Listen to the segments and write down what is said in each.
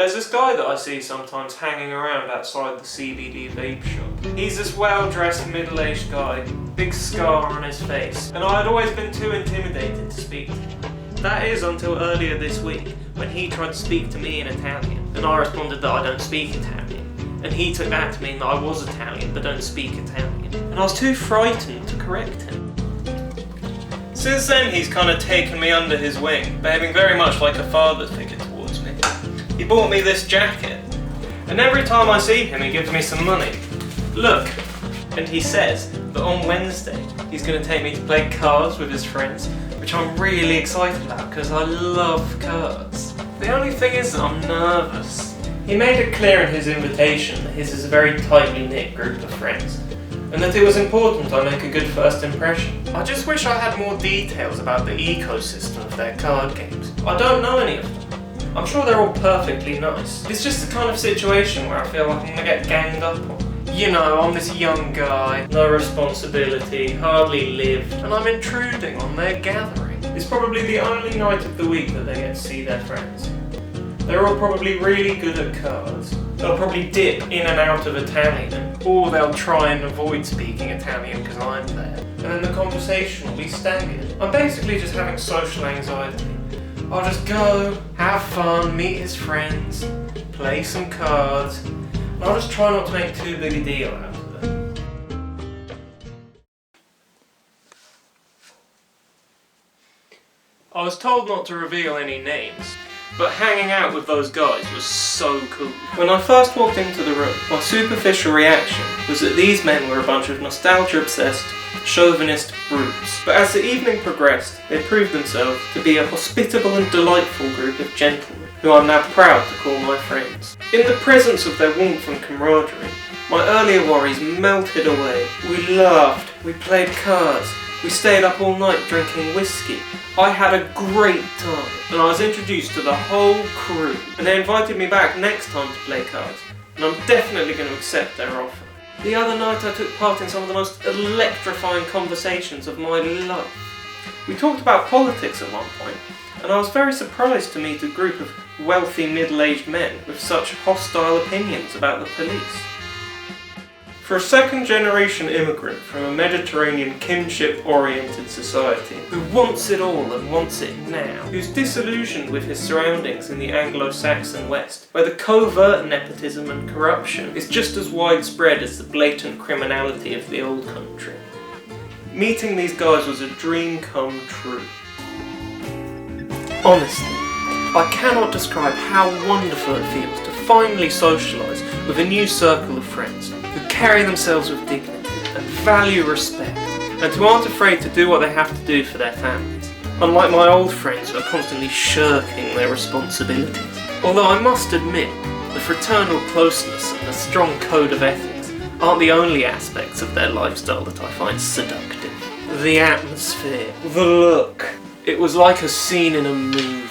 There's this guy that I see sometimes hanging around outside the CBD vape shop. He's this well-dressed middle-aged guy, big scar on his face, and I had always been too intimidated to speak to him. That is until earlier this week, when he tried to speak to me in Italian, and I responded that I don't speak Italian, and he took that to mean that I was Italian but don't speak Italian, and I was too frightened to correct him. Since then he's kind of taken me under his wing, behaving very much like a father figure towards me. He bought me this jacket, and every time I see him he gives me some money. Look, and he says that on Wednesday he's going to take me to play cards with his friends, which I'm really excited about because I love cards. The only thing is that I'm nervous. He made it clear in his invitation that his is a very tightly knit group of friends, and that it was important I make a good first impression. I just wish I had more details about the ecosystem of their card games. I don't know any of them. I'm sure they're all perfectly nice. It's just the kind of situation where I feel like I'm gonna get ganged up on. You know, I'm this young guy, no responsibility, hardly lived, and I'm intruding on their gathering. It's probably the only night of the week that they get to see their friends. They're all probably really good at cards. They'll probably dip in and out of Italian, or they'll try and avoid speaking Italian because I'm there. And then the conversation will be staggered. I'm basically just having social anxiety. I'll just go, have fun, meet his friends, play some cards, and I'll just try not to make too big a deal out of it. I was told not to reveal any names, but hanging out with those guys was so cool. When I first walked into the room, my superficial reaction was that these men were a bunch of nostalgia-obsessed, chauvinist brutes. But as the evening progressed, they proved themselves to be a hospitable and delightful group of gentlemen, who I'm now proud to call my friends. In the presence of their warmth and camaraderie, my earlier worries melted away. We laughed, we played cards, we stayed up all night drinking whiskey. I had a great time, and I was introduced to the whole crew, and they invited me back next time to play cards, and I'm definitely going to accept their offer. The other night I took part in some of the most electrifying conversations of my life. We talked about politics at one point, and I was very surprised to meet a group of wealthy middle-aged men with such hostile opinions about the police. For a second-generation immigrant from a Mediterranean kinship-oriented society, who wants it all and wants it now, who's disillusioned with his surroundings in the Anglo-Saxon West, where the covert nepotism and corruption is just as widespread as the blatant criminality of the old country. Meeting these guys was a dream come true. Honestly, I cannot describe how wonderful it feels to finally socialise with a new circle of friends who carry themselves with dignity and value respect, and who aren't afraid to do what they have to do for their families, unlike my old friends who are constantly shirking their responsibilities. Although I must admit, the fraternal closeness and the strong code of ethics aren't the only aspects of their lifestyle that I find seductive. The atmosphere, the look, it was like a scene in a movie.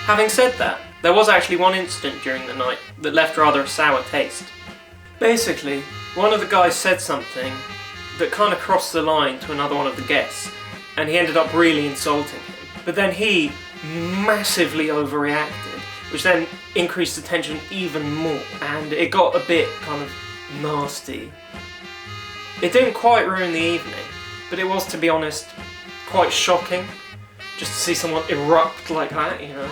Having said that, there was actually one incident during the night that left rather a sour taste. Basically, one of the guys said something that kind of crossed the line to another one of the guests, and he ended up really insulting him. But then he massively overreacted, which then increased the tension even more, and it got a bit kind of nasty. It didn't quite ruin the evening, but it was, to be honest, quite shocking, just to see someone erupt like that, you know.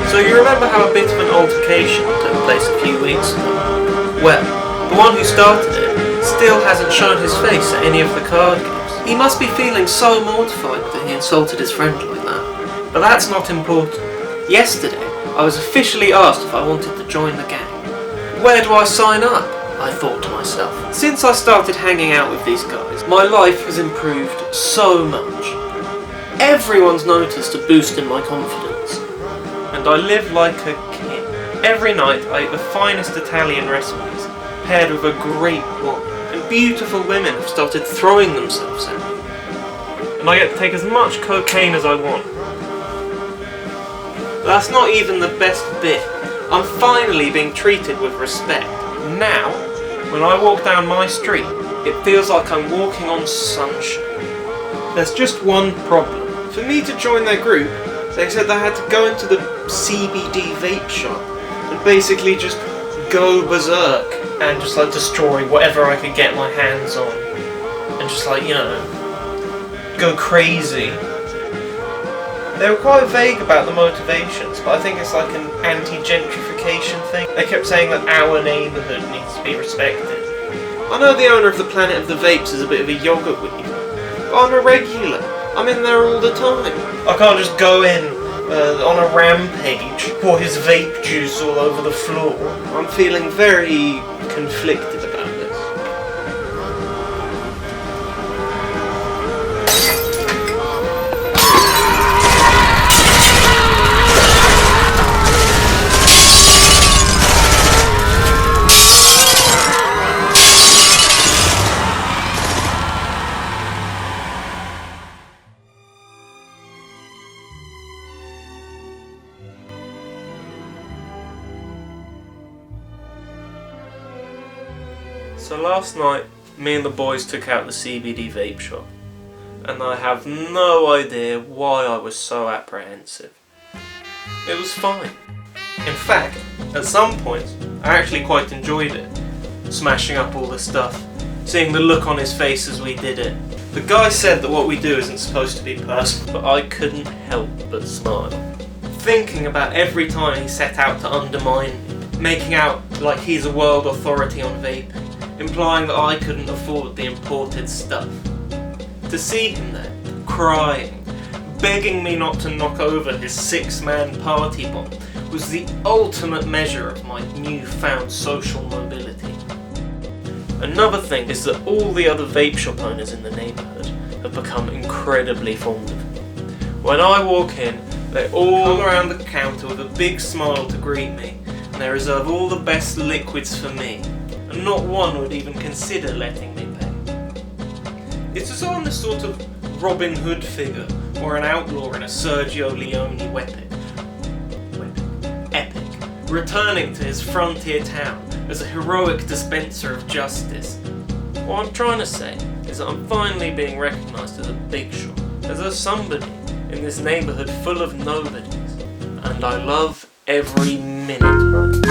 So you remember how a bit of an altercation took place a few weeks ago? Well, the one who started it still hasn't shown his face at any of the card games. He must be feeling so mortified that he insulted his friend like that. But that's not important. Yesterday, I was officially asked if I wanted to join the gang. Where do I sign up? I thought to myself. Since I started hanging out with these guys, my life has improved so much. Everyone's noticed a boost in my confidence, and I live like a king. Every night I eat the finest Italian recipes, paired with a great wine, and beautiful women have started throwing themselves at me. And I get to take as much cocaine as I want. But that's not even the best bit. I'm finally being treated with respect. Now, when I walk down my street, it feels like I'm walking on sunshine. There's just one problem. For me to join their group, they said I had to go into the CBD vape shop and basically just go berserk and just like destroy whatever I could get my hands on and just like, you know, go crazy. They were quite vague about the motivations, but I think it's like an anti-gentrification thing. They kept saying that our neighbourhood needs to be respected. I know the owner of the Planet of the Vapes is a bit of a yogurt weeb, but I'm a regular. I'm in there all the time. I can't just go in on a rampage, pour his vape juice all over the floor. I'm feeling very conflicted about this. So last night, me and the boys took out the CBD vape shop, and I have no idea why I was so apprehensive. It was fine. In fact, at some points, I actually quite enjoyed it, smashing up all the stuff, seeing the look on his face as we did it. The guy said that what we do isn't supposed to be personal, but I couldn't help but smile. Thinking about every time he set out to undermine me, making out like he's a world authority on vaping, implying that I couldn't afford the imported stuff. To see him there, crying, begging me not to knock over his 6-man party bomb, was the ultimate measure of my newfound social mobility. Another thing is that all the other vape shop owners in the neighbourhood have become incredibly fond of me. When I walk in, they all come around the counter with a big smile to greet me, and they reserve all the best liquids for me, and not one would even consider letting me pay. It's as though I'm this sort of Robin Hood figure, or an outlaw in a Sergio Leone epic, returning to his frontier town as a heroic dispenser of justice. What I'm trying to say is that I'm finally being recognised as a big shot, as a somebody in this neighbourhood full of nobodies, and I love every minute of it.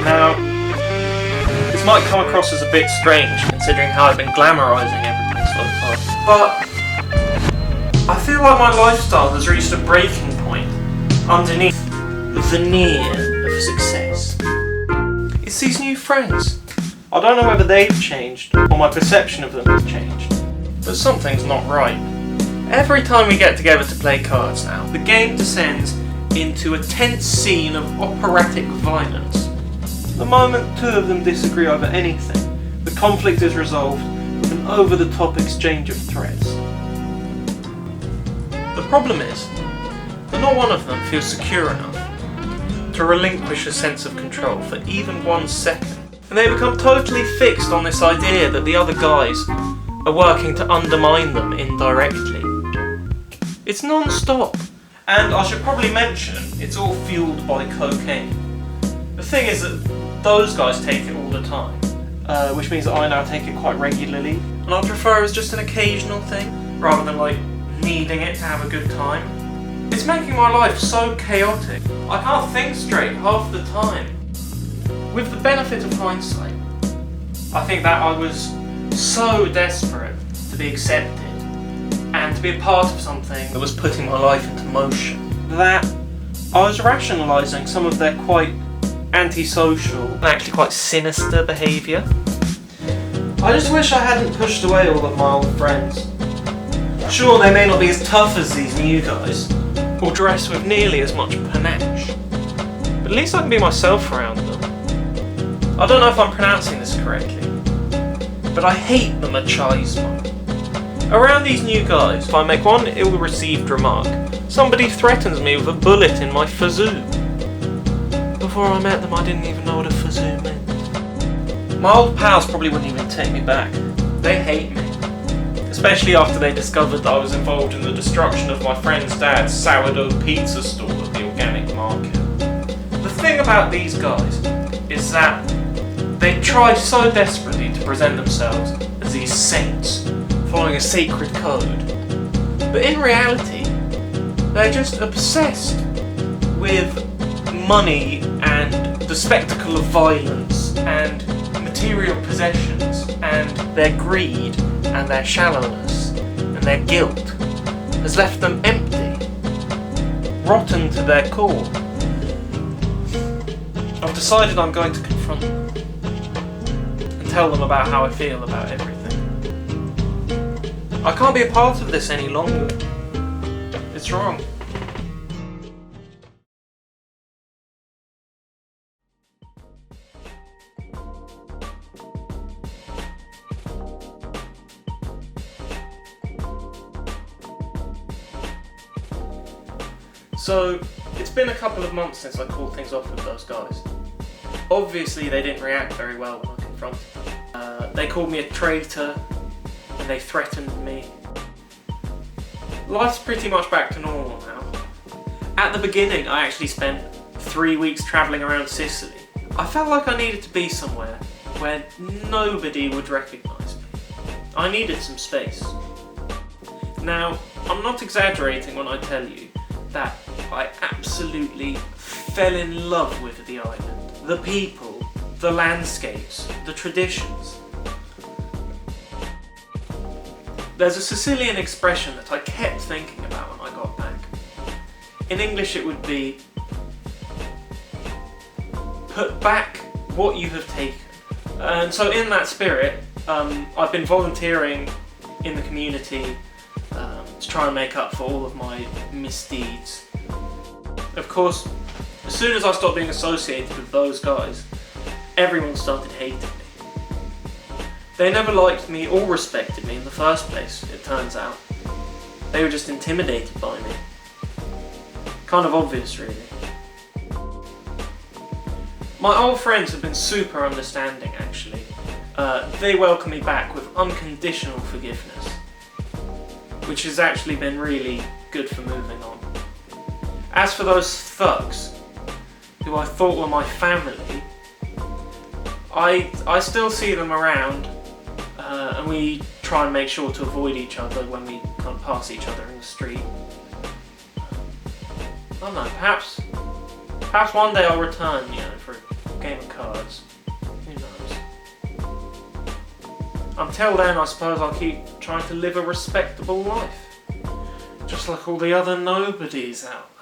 Now, this might come across as a bit strange considering how I've been glamorising everything so far, but I feel like my lifestyle has reached a breaking point underneath the veneer of success. It's these new friends. I don't know whether they've changed or my perception of them has changed, but something's not right. Every time we get together to play cards now, the game descends into a tense scene of operatic violence. The moment two of them disagree over anything, the conflict is resolved with an over-the-top exchange of threats. The problem is that not one of them feels secure enough to relinquish a sense of control for even 1 second, and they become totally fixed on this idea that the other guys are working to undermine them indirectly. It's non-stop, and I should probably mention it's all fueled by cocaine. The thing is that those guys take it all the time, which means that I now take it quite regularly, and I prefer it as just an occasional thing, rather than like needing it to have a good time. It's making my life so chaotic. I can't think straight half the time. With the benefit of hindsight, I think that I was so desperate to be accepted and to be a part of something that was putting my life into motion that I was rationalising some of their quite antisocial and actually quite sinister behaviour. I just wish I hadn't pushed away all of my old friends. Sure, they may not be as tough as these new guys, or dress with nearly as much panache, but at least I can be myself around them. I don't know if I'm pronouncing this correctly, but I hate the machismo. Around these new guys, if I make one ill-received remark, somebody threatens me with a bullet in my fazoo. Before I met them, I didn't even know what a fazoo meant. My old pals probably wouldn't even take me back. They hate me. especially after they discovered that I was involved in the destruction of my friend's dad's sourdough pizza stall at the organic market. The thing about these guys is that they try so desperately to present themselves as these saints, following a sacred code. But in reality, they're just obsessed with money and the spectacle of violence and material possessions, and their greed and their shallowness and their guilt has left them empty, rotten to their core. I've decided I'm going to confront them and tell them about how I feel about everything. I can't be a part of this any longer. It's wrong. So, it's been a couple of months since I called things off with those guys. Obviously they didn't react very well when I confronted them. They called me a traitor, and they threatened me. Life's pretty much back to normal now. At the beginning I actually spent 3 weeks travelling around Sicily. I felt like I needed to be somewhere where nobody would recognise me. I needed some space. Now, I'm not exaggerating when I tell you that I absolutely fell in love with the island. The people, the landscapes, the traditions. There's a Sicilian expression that I kept thinking about when I got back. In English it would be, put back what you have taken. And so in that spirit, I've been volunteering in the community to try and make up for all of my misdeeds. Of course, as soon as I stopped being associated with those guys, everyone started hating me. They never liked me or respected me in the first place, it turns out. They were just intimidated by me. Kind of obvious, really. My old friends have been super understanding, actually. They welcome me back with unconditional forgiveness, which has actually been really good for moving on. As for those thugs, who I thought were my family, I still see them around, and we try and make sure to avoid each other when we can't pass each other in the street. I don't know, perhaps one day I'll return, for a game of cards. Who knows? Until then, I suppose I'll keep trying to live a respectable life, just like all the other nobodies out there.